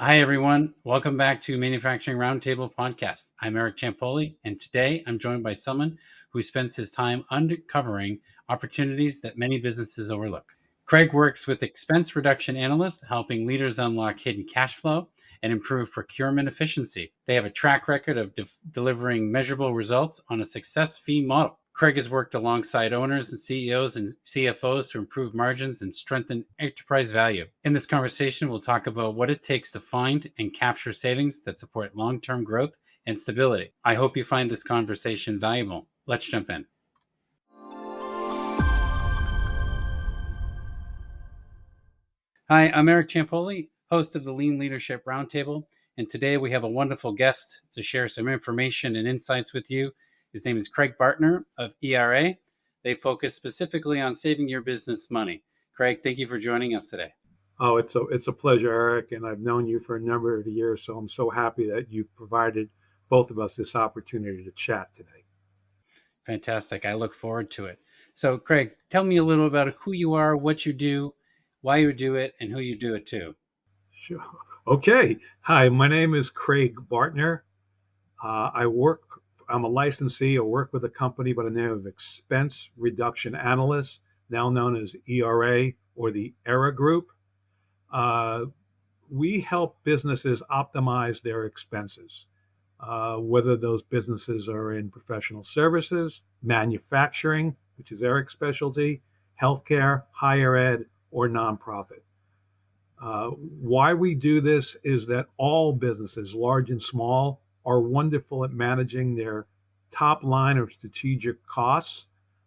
Hi, everyone. Welcome back to Manufacturing Roundtable Podcast. I'm Eric Ciampoli, and today I'm joined by someone who spends his time uncovering opportunities that many businesses overlook. Craig works with expense reduction analysts, helping leaders unlock hidden cash flow and improve procurement efficiency. They have a track record of delivering measurable results on a success fee model. Craig has worked alongside owners and CEOs and CFOs to improve margins and strengthen enterprise value. In this conversation, we'll talk about what it takes to find and capture savings that support long-term growth and stability. I hope you find this conversation valuable. Let's jump in. Hi, I'm Eric Ciampoli, host of the Lean Leadership Roundtable, and today we have a wonderful guest to share some information and insights with you. His name is Craig Bartner of ERA. They focus specifically on saving your business money. Craig, thank you for joining us today. Oh, it's a pleasure, Eric, and I've known you for a number of years, so I'm so happy that you've provided both of us this opportunity to chat today. Fantastic. I look forward to it. So, Craig, tell me a little about who you are, what you do, why you do it, and who you do it to. Sure. Okay. Hi, my name is Craig Bartner. I'm a licensee. I work with a company by the name of Expense Reduction Analyst, now known as ERA or the ERA Group. We help businesses optimize their expenses, whether those businesses are in professional services, manufacturing, which is Eric's specialty, healthcare, higher ed, or nonprofit. Why we do this is that all businesses, large and small, are wonderful at managing their top line of strategic costs,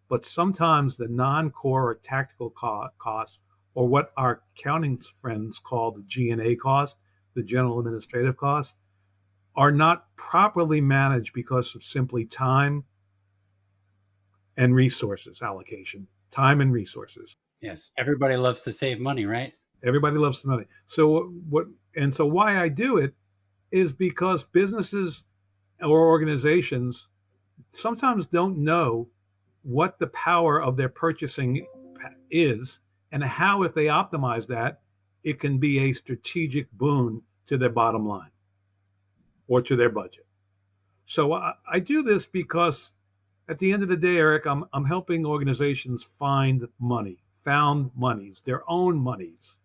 but sometimes the non-core or tactical costs, or what our accounting friends call the G&A cost, the general administrative cost, are not properly managed because of simply time and resources allocation. Time and resources. Yes, everybody loves to save money, right? Everybody loves the money. So why I do it is because businesses or organizations sometimes don't know what the power of their purchasing is and how, if they optimize that, it can be a strategic boon to their bottom line or to their budget. So I do this because at the end of the day, Eric, I'm helping organizations find money, found monies, their own monies.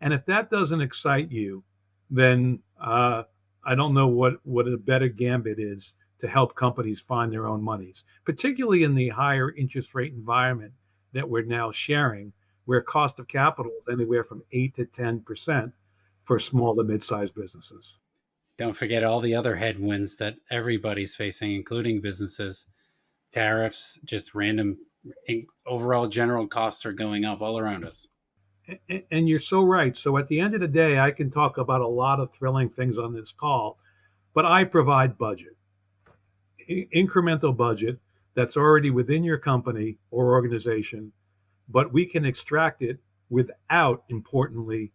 And if that doesn't excite you, then I don't know what a better gambit is to help companies find their own monies, particularly in the higher interest rate environment that we're now sharing, where cost of capital is anywhere from 8 to 10% for small to mid-sized businesses. Don't forget all the other headwinds that everybody's facing, including businesses, tariffs, just random overall general costs are going up all around us. And you're so right. So at the end of the day, I can talk about a lot of thrilling things on this call, but I provide budget, incremental budget that's already within your company or organization, but we can extract it without, importantly,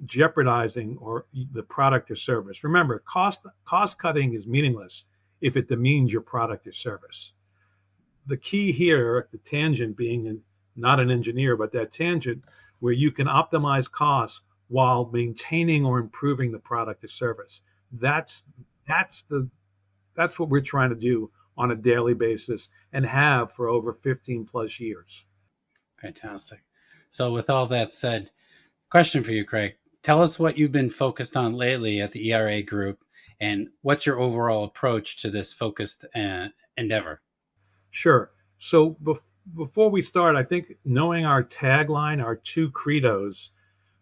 jeopardizing or the product or service. Remember, cost cutting is meaningless if it demeans your product or service. The key here, the tangent being not an engineer, but that tangent where you can optimize costs while maintaining or improving the product or service. That's what we're trying to do on a daily basis and have for over 15 plus years. Fantastic. So with all that said, question for you, Craig. Tell us what you've been focused on lately at the ERA Group and what's your overall approach to this focused endeavor? Sure. So before we start, I think knowing our tagline, our two credos,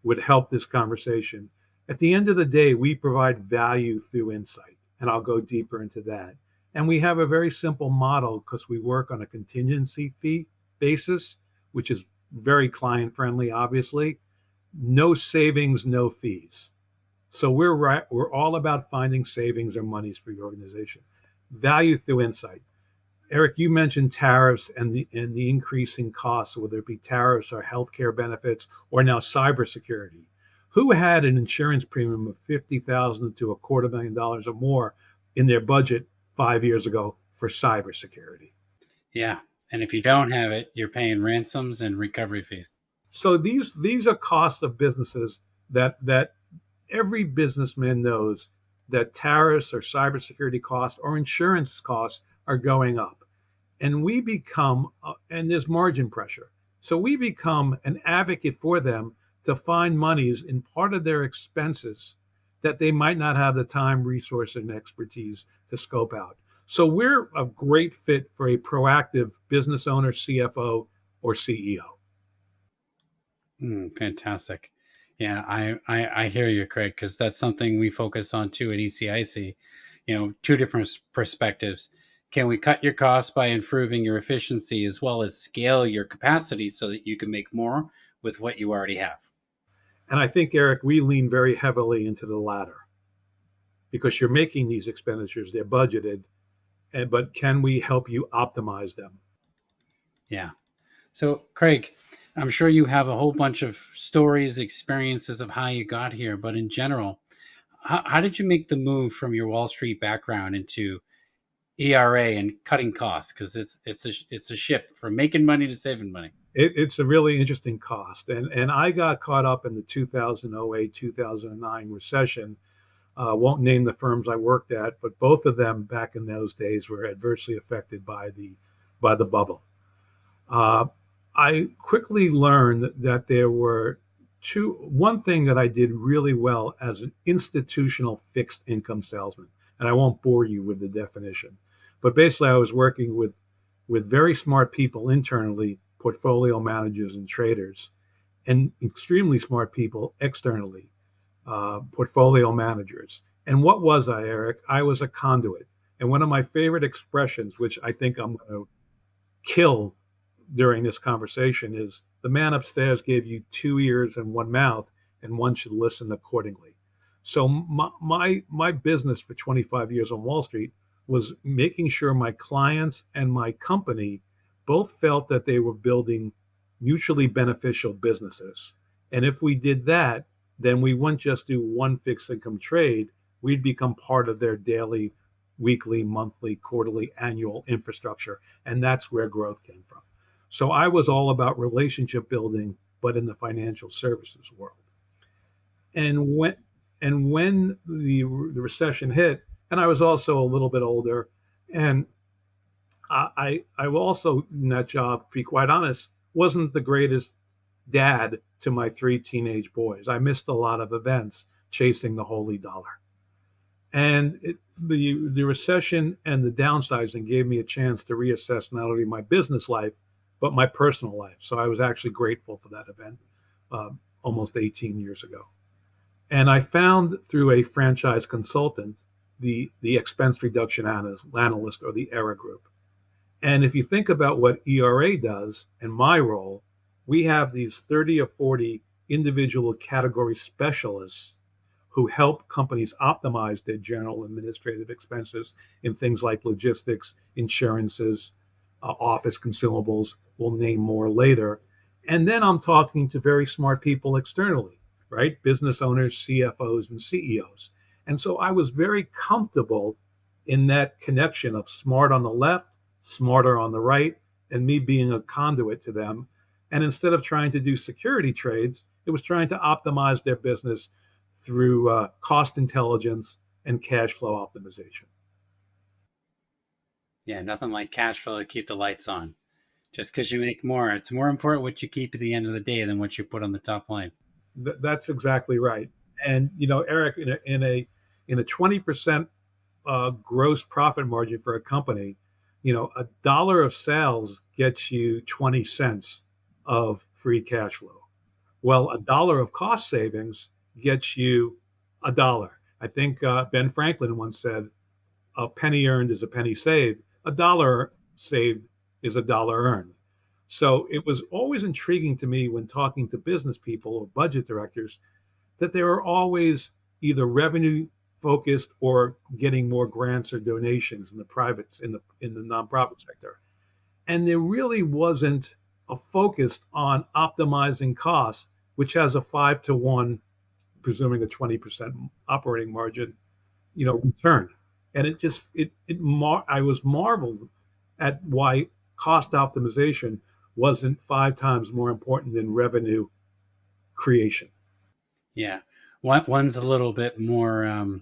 would help this conversation. At the end of the day, we provide value through insight, and I'll go deeper into that. And we have a very simple model because we work on a contingency fee basis, which is very client friendly, obviously. No savings, no fees. So we're all about finding savings or monies for your organization. Value through insight. Eric, you mentioned tariffs and the increasing costs, whether it be tariffs or healthcare benefits or now cybersecurity. Who had an insurance premium of $50,000 to $250,000 or more in their budget 5 years ago for cybersecurity? Yeah, and if you don't have it, you're paying ransoms and recovery fees. So these are costs of businesses that every businessman knows that tariffs or cybersecurity costs or insurance costs are going up. And we become, and there's margin pressure. So we become an advocate for them to find monies in part of their expenses that they might not have the time, resource, and expertise to scope out. So we're a great fit for a proactive business owner, CFO, or CEO. Fantastic. Yeah, I hear you, Craig, because that's something we focus on too at ECIC. Two different perspectives. Can we cut your costs by improving your efficiency as well as scale your capacity so that you can make more with what you already have? And I think, Eric, we lean very heavily into the latter because you're making these expenditures, they're budgeted, but can we help you optimize them? Yeah. So, Craig, I'm sure you have a whole bunch of stories, experiences of how you got here, but in general, how did you make the move from your Wall Street background into ERA and cutting costs? Because it's a shift from making money to saving money. It's a really interesting cost, and I got caught up in the 2008 2009 recession. Won't name the firms I worked at, but both of them back in those days were adversely affected by the bubble. Uh, I quickly learned that there were one thing that I did really well as an institutional fixed income salesman, and I won't bore you with the definition, but basically I was working with very smart people internally, portfolio managers and traders, and extremely smart people externally, portfolio managers. And what was I, Eric? I was a conduit. And one of my favorite expressions, which I think I'm going to kill during this conversation, is the man upstairs gave you two ears and one mouth, and one should listen accordingly. So my business for 25 years on Wall Street was making sure my clients and my company both felt that they were building mutually beneficial businesses. And if we did that, then we wouldn't just do one fixed income trade. We'd become part of their daily, weekly, monthly, quarterly, annual infrastructure. And that's where growth came from. So I was all about relationship building, but in the financial services world. And when the recession hit, and I was also a little bit older, and I also in that job, to be quite honest, wasn't the greatest dad to my three teenage boys. I missed a lot of events chasing the holy dollar. And the recession and the downsizing gave me a chance to reassess not only my business life, but my personal life. So I was actually grateful for that event almost 18 years ago. And I found through a franchise consultant the expense reduction analyst, or the ERA group. And if you think about what ERA does and my role, we have these 30 or 40 individual category specialists who help companies optimize their general administrative expenses in things like logistics, insurances, office consumables. We'll name more later. And then I'm talking to very smart people externally, right? Business owners, CFOs, and CEOs. And so I was very comfortable in that connection of smart on the left, smarter on the right, and me being a conduit to them. And instead of trying to do security trades, it was trying to optimize their business through cost intelligence and cash flow optimization. Yeah, nothing like cash flow to keep the lights on. Just because you make more, it's more important what you keep at the end of the day than what you put on the top line. That's exactly right. And Eric, in a 20% gross profit margin for a company, a dollar of sales gets you 20 cents of free cash flow. Well, a dollar of cost savings gets you a dollar. I think Ben Franklin once said, a penny earned is a penny saved. A dollar saved is a dollar earned. So it was always intriguing to me when talking to business people or budget directors that they were always either revenue focused or getting more grants or donations in the nonprofit sector. And there really wasn't a focus on optimizing costs, which has a 5-to-1, presuming a 20% operating margin, return. And I was marveled at why cost optimization wasn't 5 times more important than revenue creation. Yeah. One's a little bit more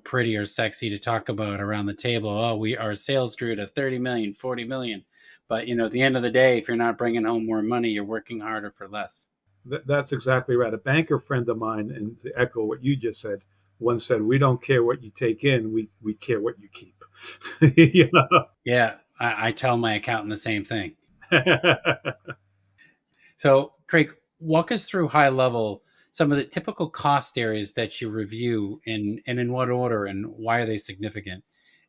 pretty or sexy to talk about around the table. Oh, our sales grew to 30 million, 40 million. But at the end of the day, if you're not bringing home more money, you're working harder for less. That's exactly right. A banker friend of mine, and to echo what you just said, once said, "We don't care what you take in, we care what you keep." You know? Yeah, I tell my accountant the same thing. So, Craig, walk us through high level some of the typical cost areas that you review and in what order and why are they significant?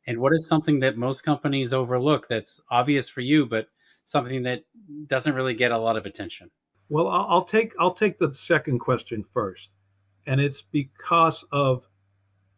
And what is something that most companies overlook that's obvious for you, but something that doesn't really get a lot of attention? Well, I'll take the second question first, and it's because of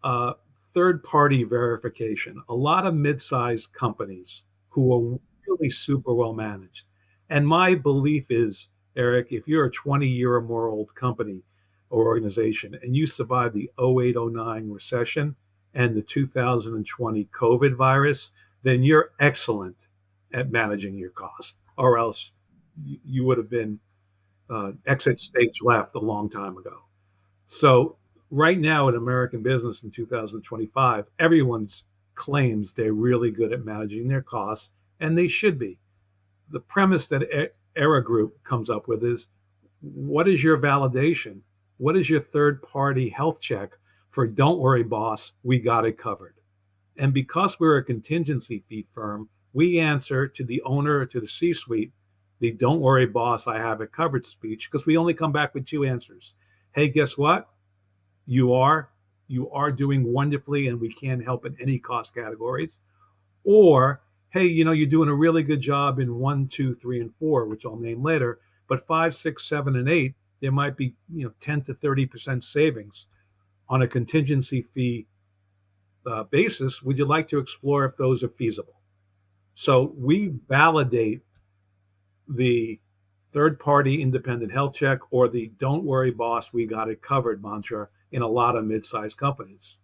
uh, third party verification. A lot of mid sized companies who are really super well managed. And my belief is, Eric, if you're a 20-year or more old company or organization and you survived the 0809 recession and the 2020 COVID virus, then you're excellent at managing your cost, or else you would have been exit stage left a long time ago. So right now in American business in 2025, everyone's claims they're really good at managing their costs, and they should be. The premise that Era Group comes up with is, what is your validation? What is your third party health check for don't worry, boss, we got it covered? And because we're a contingency fee firm, we answer to the owner, to the C suite, the don't worry, boss, I have it covered speech, because we only come back with two answers. Hey, guess what? You are you are doing wonderfully, and we can't help in any cost categories. Or, hey, you're doing a really good job in 1, 2, 3, and 4, which I'll name later, but 5, 6, 7, and 8, there might be 10 to 30% savings on a contingency fee basis. Would you like to explore if those are feasible? So we validate the third party independent health check or the don't worry, boss, we got it covered mantra in a lot of mid sized companies.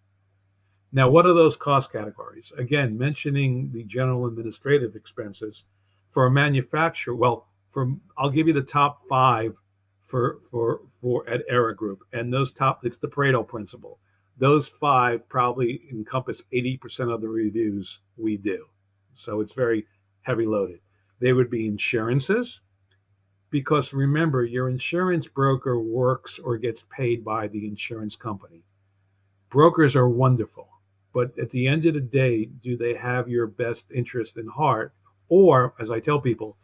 Now, what are those cost categories? Again, mentioning the general administrative expenses for a manufacturer. Well, I'll give you the top five for at Era Group, and those top, it's the Pareto principle. Those five probably encompass 80% of the reviews we do. So it's very heavy loaded. They would be insurances, because remember, your insurance broker works or gets paid by the insurance company. Brokers are wonderful, but at the end of the day, do they have your best interest in heart? Or, as I tell people,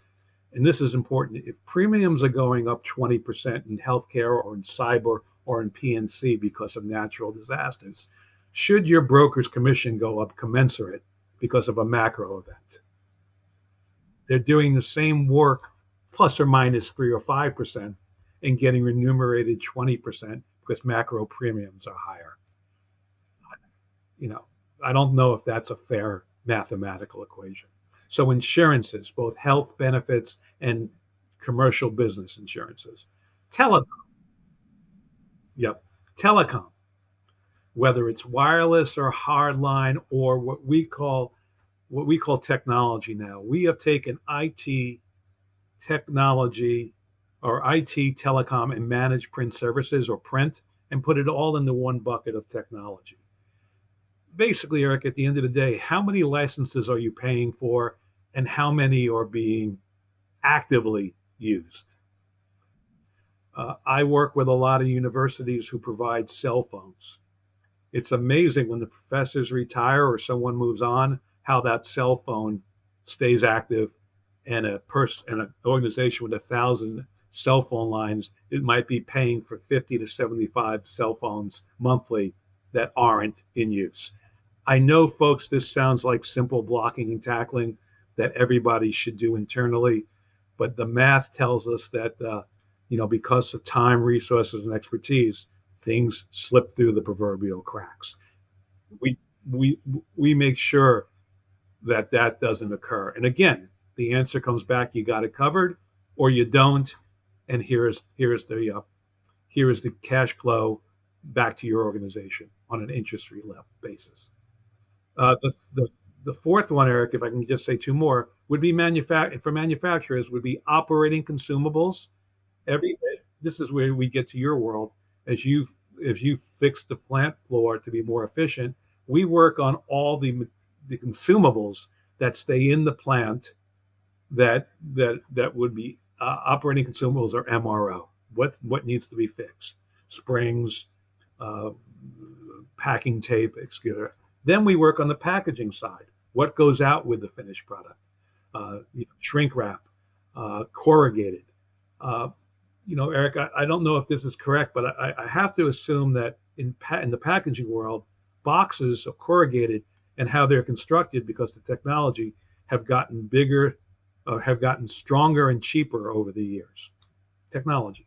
and this is important, if premiums are going up 20% in healthcare or in cyber or in PNC because of natural disasters, should your broker's commission go up commensurate because of a macro event? They're doing the same work plus or minus 3 or 5% and getting remunerated 20% because macro premiums are higher. You know, I don't know if that's a fair mathematical equation. So insurances, both health benefits and commercial business insurances. Telecom, yep, telecom, whether it's wireless or hardline or what we call technology now. We have taken IT technology or IT telecom and managed print services or print and put it all into one bucket of technology. Basically, Eric, at the end of the day, how many licenses are you paying for and how many are being actively used? I work with a lot of universities who provide cell phones. It's amazing when the professors retire or someone moves on, how that cell phone stays active. And an organization with 1,000 cell phone lines, it might be paying for 50 to 75 cell phones monthly that aren't in use. I know, folks, this sounds like simple blocking and tackling that everybody should do internally, but the math tells us that because of time, resources, and expertise, things slip through the proverbial cracks. We we we make sure that that doesn't occur. And again, the answer comes back: you got it covered, or you don't. And here is the cash flow back to your organization on an interest-free basis. The fourth one, Eric, if I can just say two more, would be for manufacturers would be operating consumables. Every This is where we get to your world. as you fix the plant floor to be more efficient, we work on all the consumables that stay in the plant that would be operating consumables or MRO. What needs to be fixed? Springs, uh, packing tape, etc. Then we work on the packaging side. What goes out with the finished product? Shrink wrap, corrugated. Uh, Eric, I don't know if this is correct, but I have to assume that in the packaging world, boxes are corrugated and how they're constructed because the technology have gotten bigger, have gotten stronger and cheaper over the years. Technology.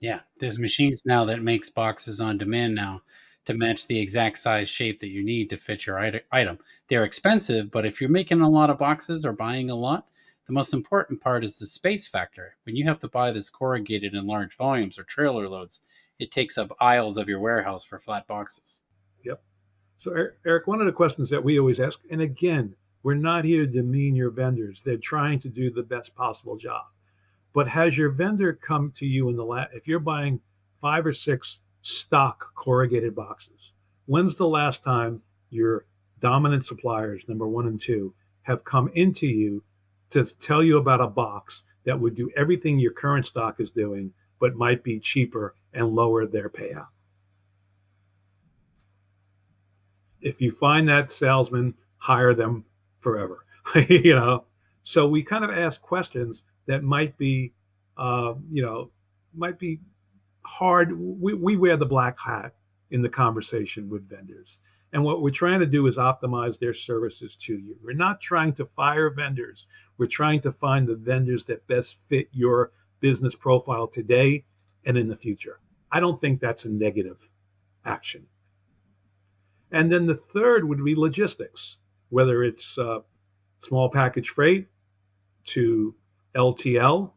Yeah, there's machines now that makes boxes on demand now to match the exact size shape that you need to fit your item. They're expensive, but if you're making a lot of boxes or buying a lot, the most important part is the space factor. When you have to buy this corrugated in large volumes or trailer loads, it takes up aisles of your warehouse for flat boxes. Yep. So, Eric, one of the questions that we always ask, and again, we're not here to demean your vendors. They're trying to do the best possible job. But has your vendor come to you in if you're buying 5 or 6 stock corrugated boxes, when's the last time your dominant suppliers, number one and two, have come into you to tell you about a box that would do everything your current stock is doing, but might be cheaper and lower their payout? If you find that salesman, hire them forever. you know. So we kind of ask questions that might be, uh, you know, might be hard. We wear the black hat in the conversation with vendors. And what we're trying to do is optimize their services to you. We're not trying to fire vendors. We're trying to find the vendors that best fit your business profile today and in the future. I don't think that's a negative action. And then the third would be logistics, whether it's small package freight to LTL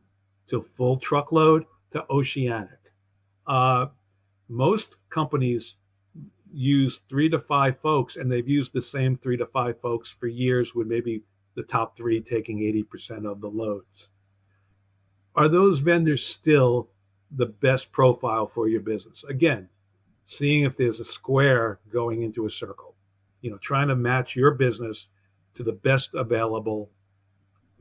to full truckload to oceanic. Uh, Most companies use 3 to 5 folks, and they've used the same 3 to 5 folks for years, with maybe the top three taking 80% of the loads. Are those vendors still the best profile for your business? Again, seeing if there's a square going into a circle, trying to match your business to the best available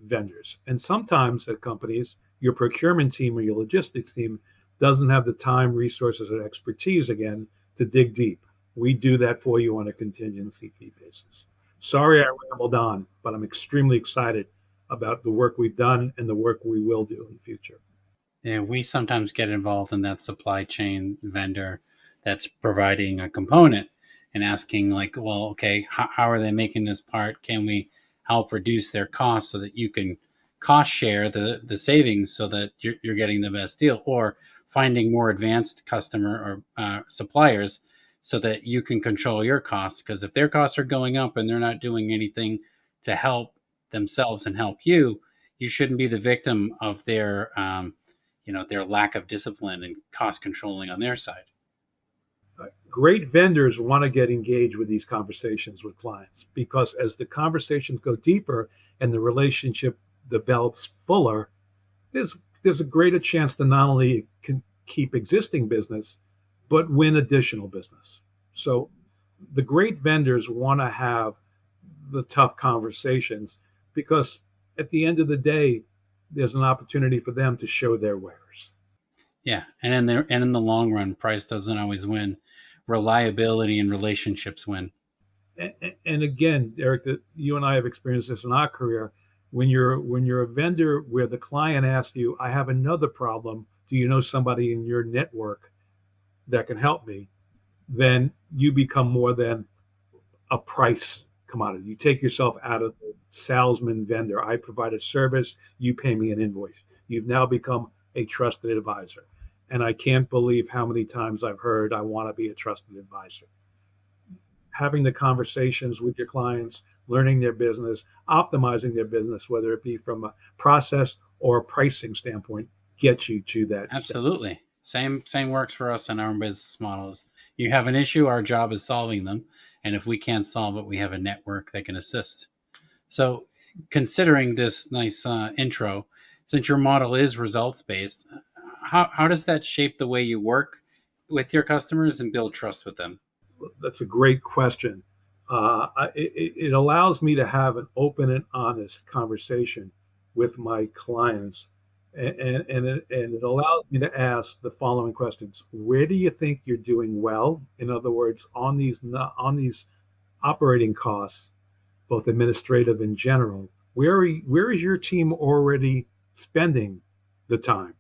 vendors. And sometimes at companies, your procurement team or your logistics team doesn't have the time, resources, or expertise again to dig deep. We do that for you on a contingency fee basis. Sorry I rambled on, but I'm extremely excited about the work we've done and the work we will do in the future. And we sometimes get involved in that supply chain vendor that's providing a component and asking, like, well, okay, how are they making this part? Can we help reduce their costs so that you can cost share the savings so that you're getting the best deal, or finding more advanced customer or suppliers so that you can control your costs? Because if their costs are going up and they're not doing anything to help themselves and help you, you shouldn't be the victim of their lack of discipline and cost controlling on their side. Great vendors want to get engaged with these conversations with clients, because as the conversations go deeper and the relationship develops fuller, there's a greater chance to not only keep existing business, but win additional business. So the great vendors want to have the tough conversations, because at the end of the day, there's an opportunity for them to show their wares. Yeah, and in the long run, price doesn't always win. Reliability and relationships win. And again, Eric, that you and I have experienced this in our career. When you're a vendor where the client asks you, "I have another problem. Do you know somebody in your network that can help me?" Then you become more than a price commodity. You take yourself out of the salesman vendor. I provide a service. You pay me an invoice. You've now become a trusted advisor. And I can't believe how many times I've heard, "I want to be a trusted advisor." Having the conversations with your clients, learning their business, optimizing their business, whether it be from a process or a pricing standpoint, gets you to that step. Absolutely. Same works for us in our business models. You have an issue, our job is solving them. And if we can't solve it, we have a network that can assist. So, considering this nice intro, since your model is results based, how does that shape the way you work with your customers and build trust with them? That's a great question. It allows me to have an open and honest conversation with my clients, and it allows me to ask the following questions: Where do you think you're doing well? In other words, on these operating costs, both administrative and general, where is your team already spending the time?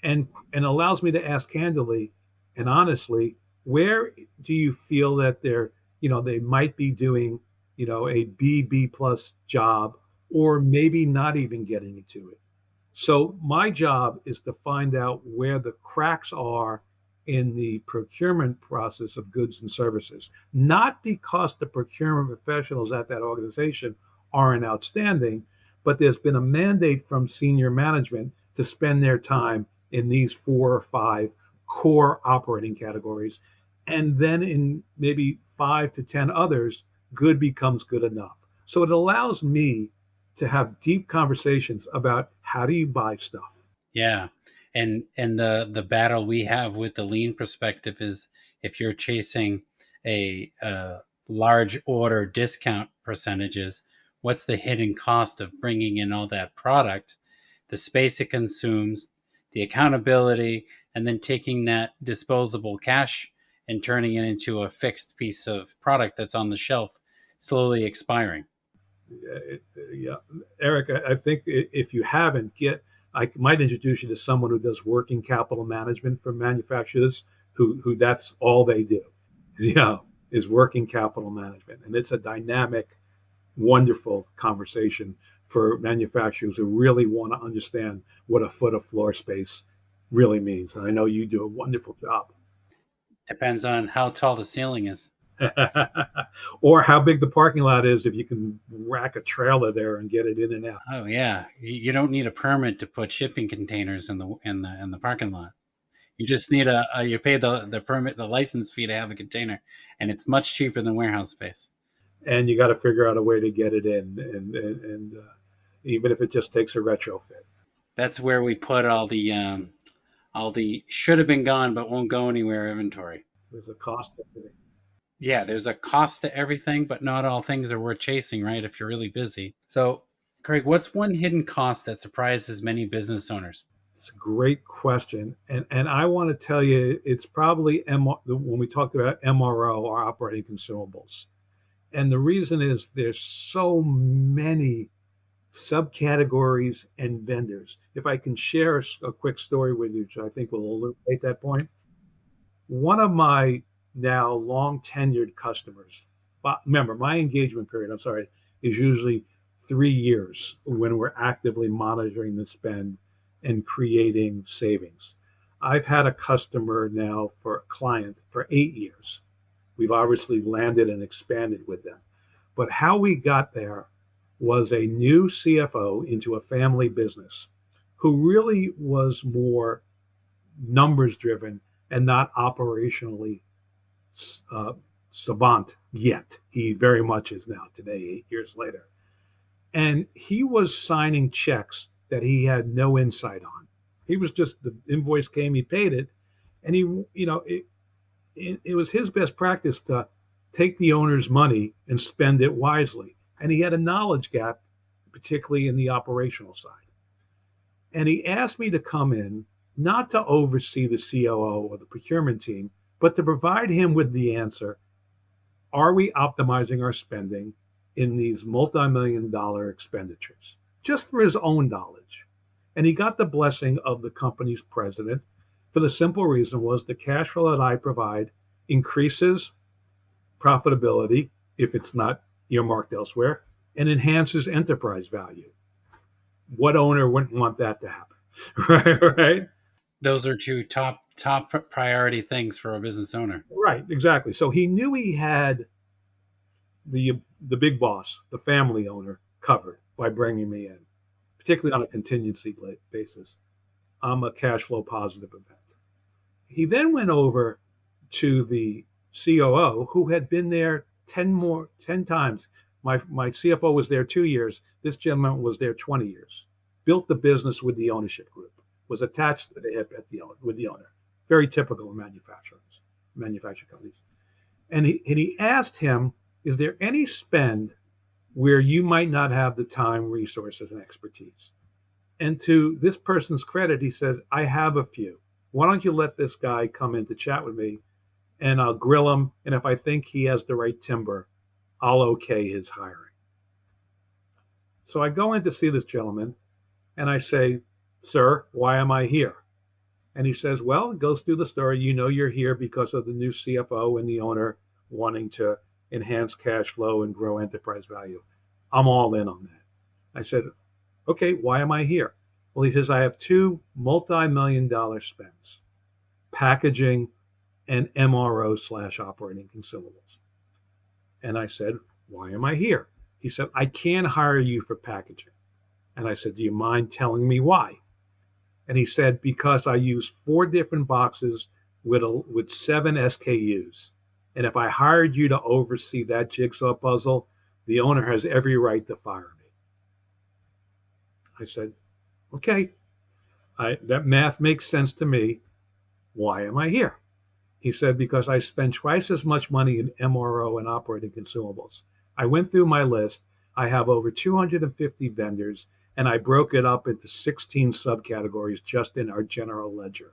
And allows me to ask candidly and honestly, where do you feel that they might be doing, a B plus job, or maybe not even getting into it. So my job is to find out where the cracks are in the procurement process of goods and services, not because the procurement professionals at that organization aren't outstanding, but there's been a mandate from senior management to spend their time in these 4 or 5 core operating categories. And then in maybe 5 to 10 others, good becomes good enough. So it allows me to have deep conversations about how do you buy stuff. Yeah. And the battle we have with the lean perspective is if you're chasing a large order discount percentages, what's the hidden cost of bringing in all that product, the space it consumes, the accountability, and then taking that disposable cash and turning it into a fixed piece of product that's on the shelf, slowly expiring. Yeah, Eric, I think if you haven't, I might introduce you to someone who does working capital management for manufacturers, who that's all they do, is working capital management, and it's a dynamic, wonderful conversation for manufacturers who really want to understand what a foot of floor space really means. And I know you do a wonderful job. Depends on how tall the ceiling is. Or how big the parking lot is, if you can rack a trailer there and get it in and out. Oh yeah, you don't need a permit to put shipping containers in the parking lot. You just need you pay the permit, the license fee to have a container, and it's much cheaper than warehouse space. And you got to figure out a way to get it in, and even if it just takes a retrofit. That's where we put all the should have been gone but won't go anywhere inventory. There's a cost to everything. Yeah, there's a cost to everything, but not all things are worth chasing, right? If you're really busy. So, Craig, what's one hidden cost that surprises many business owners? It's a great question, and I want to tell you, it's probably when we talked about MRO or operating consumables, and the reason is there's so many subcategories and vendors. If I can share a quick story with you, which I think will illuminate that point. One of my now long tenured customers, remember my engagement period, I'm sorry, is usually 3 years when we're actively monitoring the spend and creating savings. I've had a customer now for a client for 8 years. We've obviously landed and expanded with them. But how we got there was a new CFO into a family business who really was more numbers driven and not operationally savant yet. He very much is now today, 8 years later. And he was signing checks that he had no insight on. He was just, the invoice came, he paid it. And it was his best practice to take the owner's money and spend it wisely. And he had a knowledge gap, particularly in the operational side. And he asked me to come in, not to oversee the COO or the procurement team, but to provide him with the answer: are we optimizing our spending in these multi-million-dollar expenditures? Just for his own knowledge. And he got the blessing of the company's president for the simple reason was the cash flow that I provide increases profitability if it's not earmarked elsewhere, and enhances enterprise value. What owner wouldn't want that to happen? Right? Those are two top priority things for a business owner. Right, exactly. So he knew he had the big boss, the family owner, covered by bringing me in, particularly on a contingency basis. I'm a cash flow positive event. He then went over to the COO, who had been there 10 times. My CFO was there 2 years. This gentleman was there 20 years. Built the business with the ownership group. Was attached to the hip with the owner. very typical in manufacturing companies. And he asked him, is there any spend where you might not have the time, resources, and expertise? And to this person's credit, he said, I have a few. Why don't you let this guy come in to chat with me, and I'll grill him. And if I think he has the right timber, I'll okay his hiring. So I go in to see this gentleman and I say, sir, why am I here? And he says, well, it goes through the story. You know, you're here because of the new CFO and the owner wanting to enhance cash flow and grow enterprise value. I'm all in on that. I said, okay, why am I here? Well, he says, I have two multi-million-dollar spends, packaging and MRO/operating consumables. And I said, why am I here? He said, I can't hire you for packaging. And I said, do you mind telling me why? And he said, because I use 4 different boxes with 7 SKUs. And if I hired you to oversee that jigsaw puzzle, the owner has every right to fire me. I said, okay, that math makes sense to me. Why am I here? He said, because I spend twice as much money in MRO and operating consumables. I went through my list. I have over 250 vendors, and I broke it up into 16 subcategories just in our general ledger.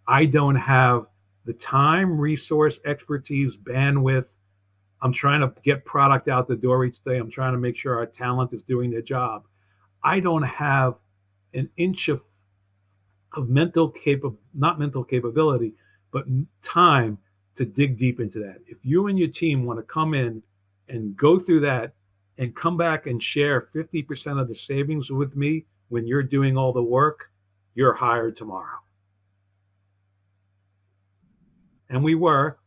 I don't have the time, resource, expertise, bandwidth. I'm trying to get product out the door each day. I'm trying to make sure our talent is doing their job. I don't have an inch of not mental capability, but time to dig deep into that. If you and your team want to come in and go through that and come back and share 50% of the savings with me when you're doing all the work, you're hired tomorrow. And we were,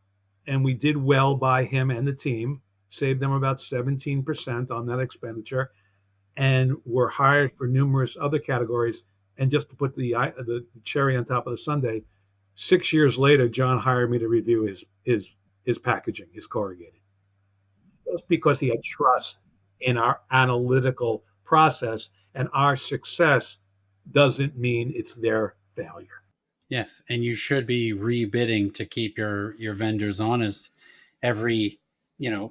and we did well by him and the team, saved them about 17% on that expenditure, and were hired for numerous other categories. And just to put the cherry on top of the sundae, 6 years later, John hired me to review his packaging, his corrugated. Just because he had trust in our analytical process, and our success doesn't mean it's their failure. Yes, and you should be rebidding to keep your vendors honest every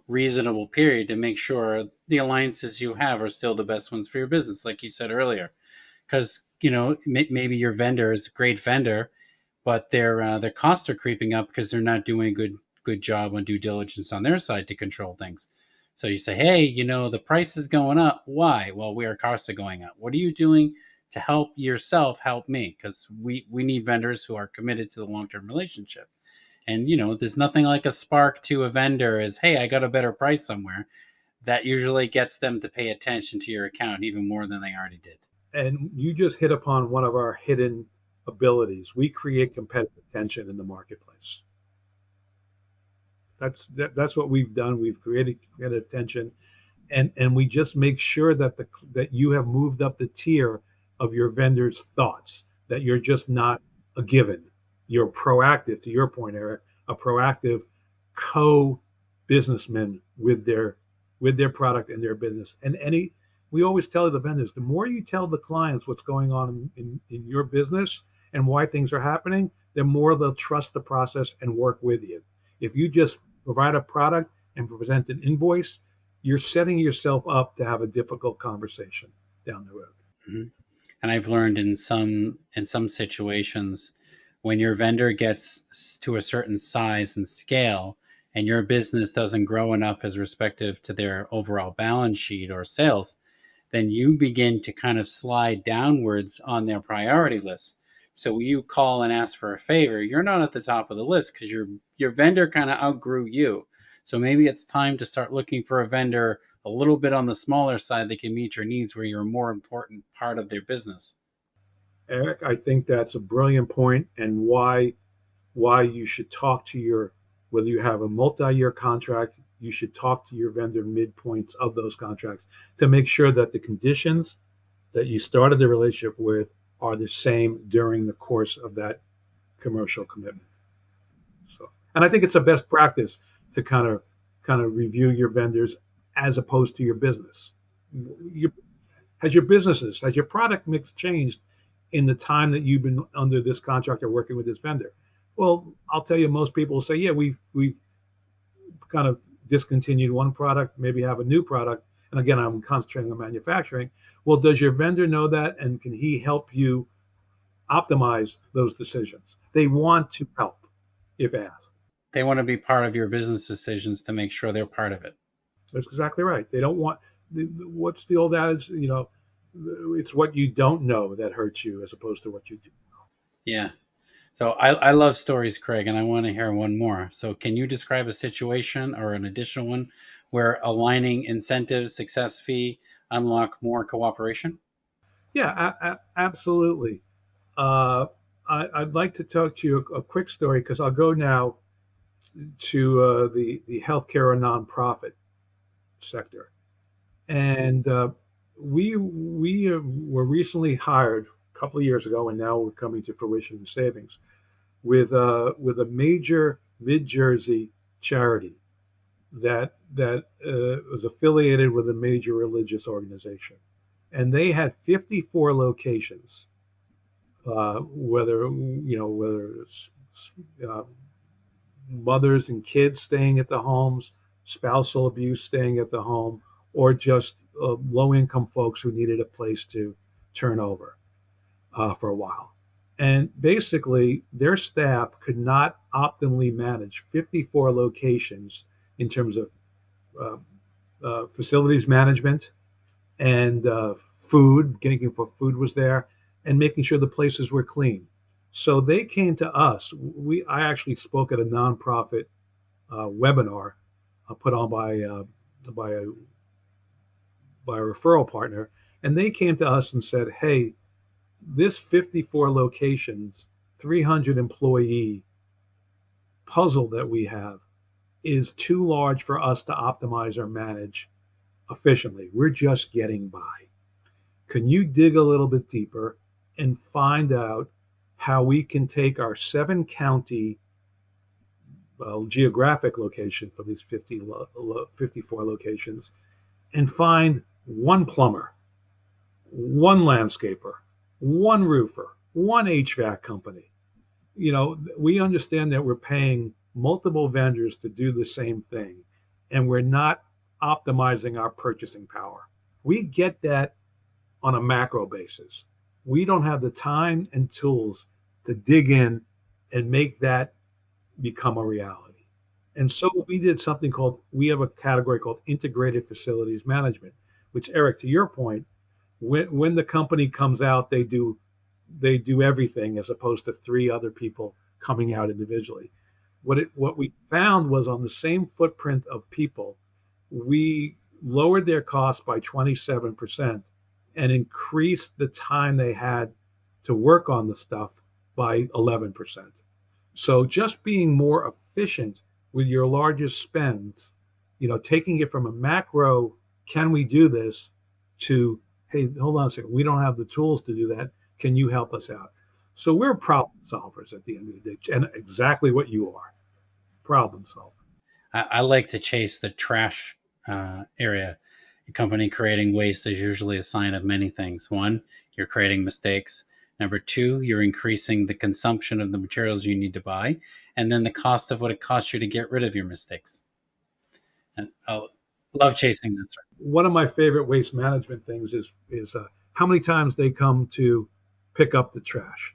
reasonable period to make sure the alliances you have are still the best ones for your business, like you said earlier. Because maybe your vendor is a great vendor, but their costs are creeping up because they're not doing a good job on due diligence on their side to control things. So you say, hey, the price is going up. Why? Well, our costs are going up. What are you doing to help yourself help me? Because we need vendors who are committed to the long-term relationship. And, there's nothing like a spark to a vendor is, hey, I got a better price somewhere. That usually gets them to pay attention to your account even more than they already did. And you just hit upon one of our hidden abilities. We create competitive tension in the marketplace. That's what we've done. We've created competitive tension, and we just make sure that that you have moved up the tier of your vendors' thoughts, that you're just not a given. You're proactive, to your point, Eric, a proactive co-businessman with their product and their business. And we always tell the vendors, the more you tell the clients what's going on in your business and why things are happening, the more they'll trust the process and work with you. If you just provide a product and present an invoice, you're setting yourself up to have a difficult conversation down the road. Mm-hmm. And I've learned in some situations, when your vendor gets to a certain size and scale and your business doesn't grow enough as respective to their overall balance sheet or sales, then you begin to kind of slide downwards on their priority list. So you call and ask for a favor, you're not at the top of the list because your vendor kind of outgrew you. So maybe it's time to start looking for a vendor a little bit on the smaller side that can meet your needs, where you're a more important part of their business. Eric, I think that's a brilliant point, and why you should talk to whether you have a multi-year contract, you should talk to your vendor midpoints of those contracts to make sure that the conditions that you started the relationship with are the same during the course of that commercial commitment. So, and I think it's a best practice to kind of review your vendors as opposed to your business. Has your product mix changed in the time that you've been under this contract or working with this vendor? Well, I'll tell you, most people will say, yeah, we've kind of discontinued one product, maybe have a new product. And again, I'm concentrating on manufacturing. Well, does your vendor know that? And can he help you optimize those decisions? They want to help if asked. They want to be part of your business decisions to make sure they're part of it. That's exactly right. They don't want, what's the old adage? It's what you don't know that hurts you as opposed to what you do. Yeah. So I love stories, Craig, and I want to hear one more. So can you describe a situation or an additional one where aligning incentives, success fee, unlock more cooperation? Yeah, absolutely. Uh, I'd like to talk to you a quick story because I'll go now to the healthcare or nonprofit sector, and we were recently hired a couple of years ago, and now we're coming to fruition in savings with a major mid Jersey charity that was affiliated with a major religious organization, and they had 54 locations. Whether it's uh, mothers and kids staying at the homes, spousal abuse staying at the home, or just low income folks who needed a place to turn over for a while. And basically, their staff could not optimally manage 54 locations in terms of uh, facilities management and food, getting for food was there, and making sure the places were clean. So they came to us. I actually spoke at a nonprofit webinar put on by a by a referral partner, and they came to us and said, "Hey, this 54 locations, 300 employee puzzle that we have is too large for us to optimize or manage efficiently. We're just getting by. Can you dig a little bit deeper and find out how we can take our 7 county geographic location for these 54 locations and find one plumber, one landscaper, one roofer, one HVAC company? We understand that we're paying multiple vendors to do the same thing, and we're not optimizing our purchasing power. We get that on a macro basis. We don't have the time and tools to dig in and make that become a reality. And so we did something called, we have a category called integrated facilities management, which, Eric, to your point, when the company comes out, they do everything as opposed to 3 other people coming out individually. What we found was, on the same footprint of people, we lowered their cost by 27% and increased the time they had to work on the stuff by 11%. So just being more efficient with your largest spends, taking it from a macro, can we do this, to, hey, hold on a second, we don't have the tools to do that. Can you help us out? So we're problem solvers at the end of the day, and exactly what you are, problem solver. I like to chase the trash area. A company creating waste is usually a sign of many things. One, you're creating mistakes. Number two, you're increasing the consumption of the materials you need to buy, and then the cost of what it costs you to get rid of your mistakes. And I love chasing that. One of my favorite waste management things is how many times they come to pick up the trash,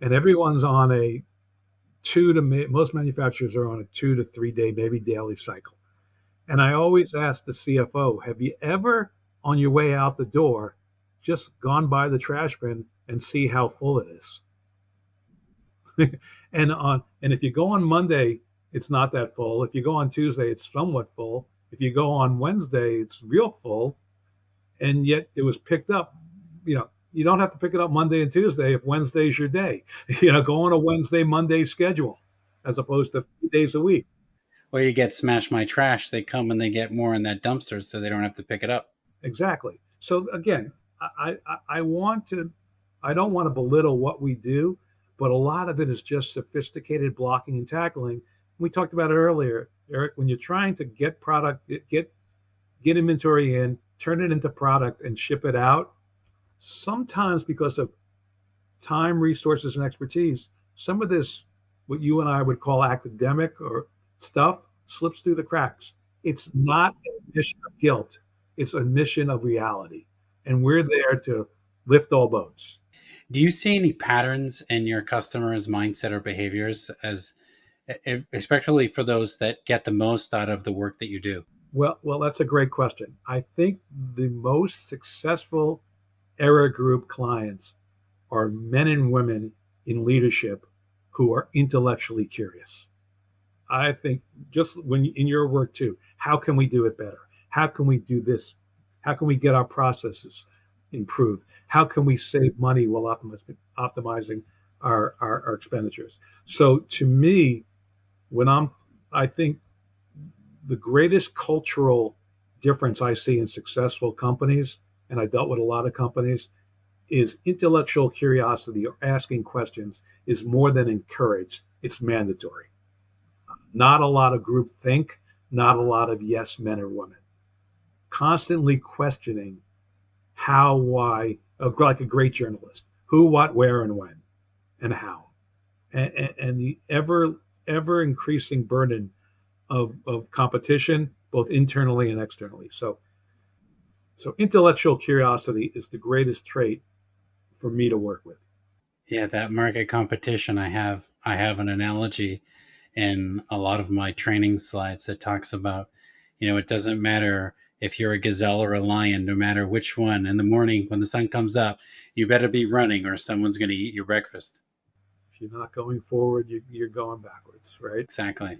and everyone's on a most manufacturers are on a 2 to 3 day, maybe daily cycle. And I always ask the CFO, have you ever, on your way out the door, just gone by the trash bin and see how full it is? And if you go on Monday, it's not that full. If you go on Tuesday, it's somewhat full. If you go on Wednesday, it's real full. And yet it was picked up. You don't have to pick it up Monday and Tuesday if Wednesday's your day. Go on a Wednesday, Monday schedule as opposed to 3 days a week. Or you get Smash My Trash, they come and they get more in that dumpster so they don't have to pick it up. Exactly. So again, I don't want to belittle what we do, but a lot of it is just sophisticated blocking and tackling. We talked about it earlier, Eric, when you're trying to get product, get inventory in, turn it into product and ship it out. Sometimes because of time, resources, and expertise, some of this, what you and I would call academic or stuff, slips through the cracks. It's not a mission of guilt, it's a mission of reality. And we're there to lift all boats. Do you see any patterns in your customers' mindset or behaviors, as especially for those that get the most out of the work that you do? Well, that's a great question. I think the most successful era group clients are men and women in leadership who are intellectually curious. I think just when in your work too, how can we do it better? How can we do this? How can we get our processes improved? How can we save money while optimizing our expenditures? So to me, when I think the greatest cultural difference I see in successful companies, and I dealt with a lot of companies, is intellectual curiosity or asking questions is more than encouraged. It's mandatory. Not a lot of group think, not a lot of yes men or women. Constantly questioning how, why, like a great journalist, who, what, where, and when, and how. And the ever increasing burden of competition, both internally and externally. So intellectual curiosity is the greatest trait for me to work with. Yeah, that market competition. I have an analogy in a lot of my training slides that talks about, it doesn't matter if you're a gazelle or a lion, no matter which one. In the morning when the sun comes up, you better be running or someone's going to eat your breakfast. If you're not going forward, you're going backwards, right? Exactly.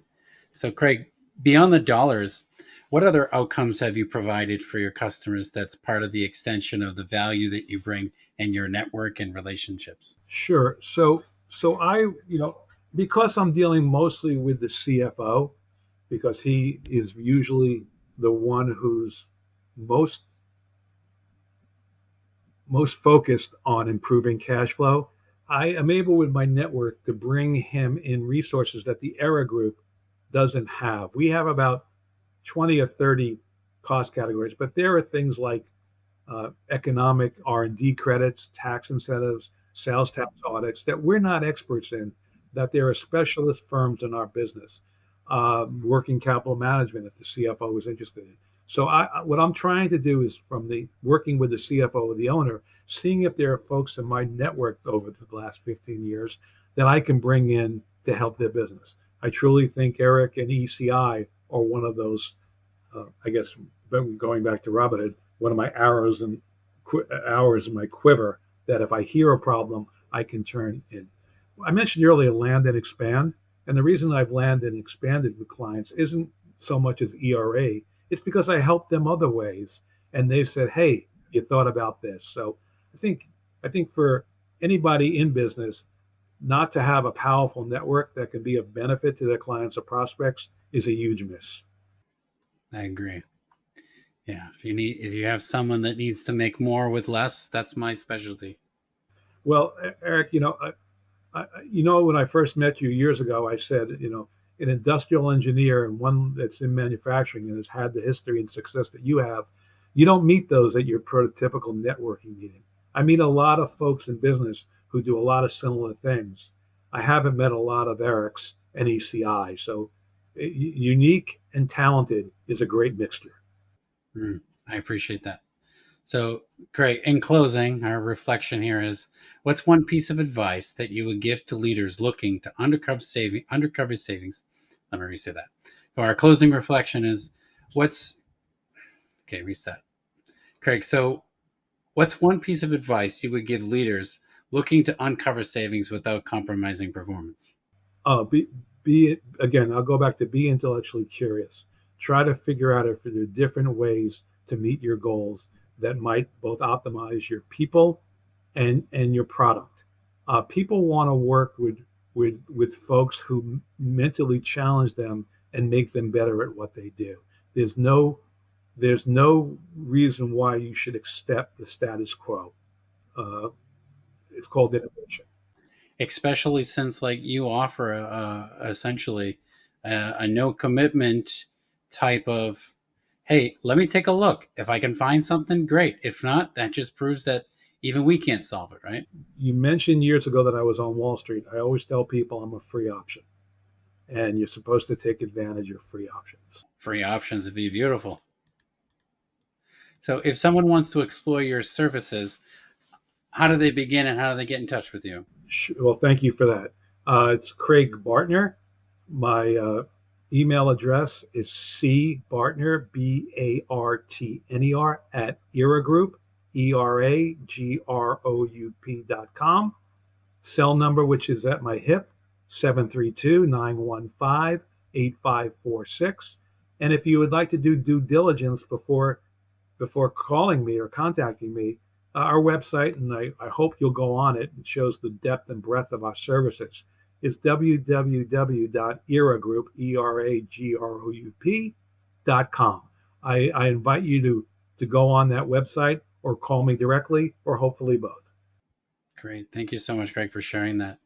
So, Craig, beyond the dollars, what other outcomes have you provided for your customers that's part of the extension of the value that you bring in your network and relationships? Sure. So I, because I'm dealing mostly with the CFO, because he is usually the one who's most most focused on improving cash flow. I am able with my network to bring him in resources that the Era Group doesn't have. We have about 20 or 30 cost categories, but there are things like economic R&D credits, tax incentives, sales tax audits that we're not experts in, that there are specialist firms in our business. Working capital management, if the CFO is interested in. So what I'm trying to do is from the working with the CFO or the owner, seeing if there are folks in my network over the last 15 years that I can bring in to help their business. I truly think Eric and ECI are one of those, I guess, going back to Robinhood, one of my arrows in my quiver that if I hear a problem, I can turn in. I mentioned earlier land and expand. And the reason I've landed and expanded with clients isn't so much as ERA, it's because I helped them other ways. And they said, hey, you thought about this. So I think for anybody in business, not to have a powerful network that can be of benefit to their clients or prospects is a huge miss. I agree. Yeah, if you have someone that needs to make more with less, that's my specialty. Well, Eric, when I first met you years ago, I said, an industrial engineer and one that's in manufacturing and has had the history and success that you have, you don't meet those at your prototypical networking meeting. I meet a lot of folks in business who do a lot of similar things. I haven't met a lot of Erics and ECI. So unique and talented is a great mixture. I appreciate that. So, Craig, in closing, our reflection here is, what's one piece of advice that you would give to leaders looking to undercover savings? Let me reset that. So our closing reflection is, reset. Craig, so what's one piece of advice you would give leaders looking to uncover savings without compromising performance? Be again, I'll go back to be intellectually curious. Try to figure out if there are different ways to meet your goals that might both optimize your people and your product. People want to work with folks who mentally challenge them and make them better at what they do. There's no reason why you should accept the status quo. It's called innovation. Especially since, like, you offer essentially a no commitment type of, hey, let me take a look. If I can find something, great. If not, that just proves that even we can't solve it, right? You mentioned years ago that I was on Wall Street. I always tell people I'm a free option, and you're supposed to take advantage of free options. Free options would be beautiful. So if someone wants to explore your services, how do they begin and how do they get in touch with you? Well, thank you for that. It's Craig Bartner. My email address is cbartner, Bartner, at Eragroup, ERAGROUP.com. Cell number, which is at my hip, 732-915-8546. And if you would like to do due diligence before calling me or contacting me, our website, and I hope you'll go on it, it shows the depth and breadth of our services, is www.eragroup.com. I invite you to go on that website or call me directly, or hopefully both. Great. Thank you so much, Craig, for sharing that.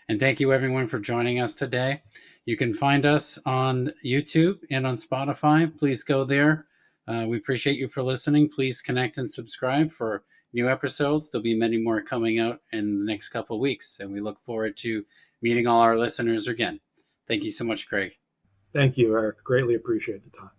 And thank you, everyone, for joining us today. You can find us on YouTube and on Spotify. Please go there. We appreciate you for listening. Please connect and subscribe for new episodes. There'll be many more coming out in the next couple of weeks, and we look forward to meeting all our listeners again. Thank you so much, Craig. Thank you, Eric. Greatly appreciate the time.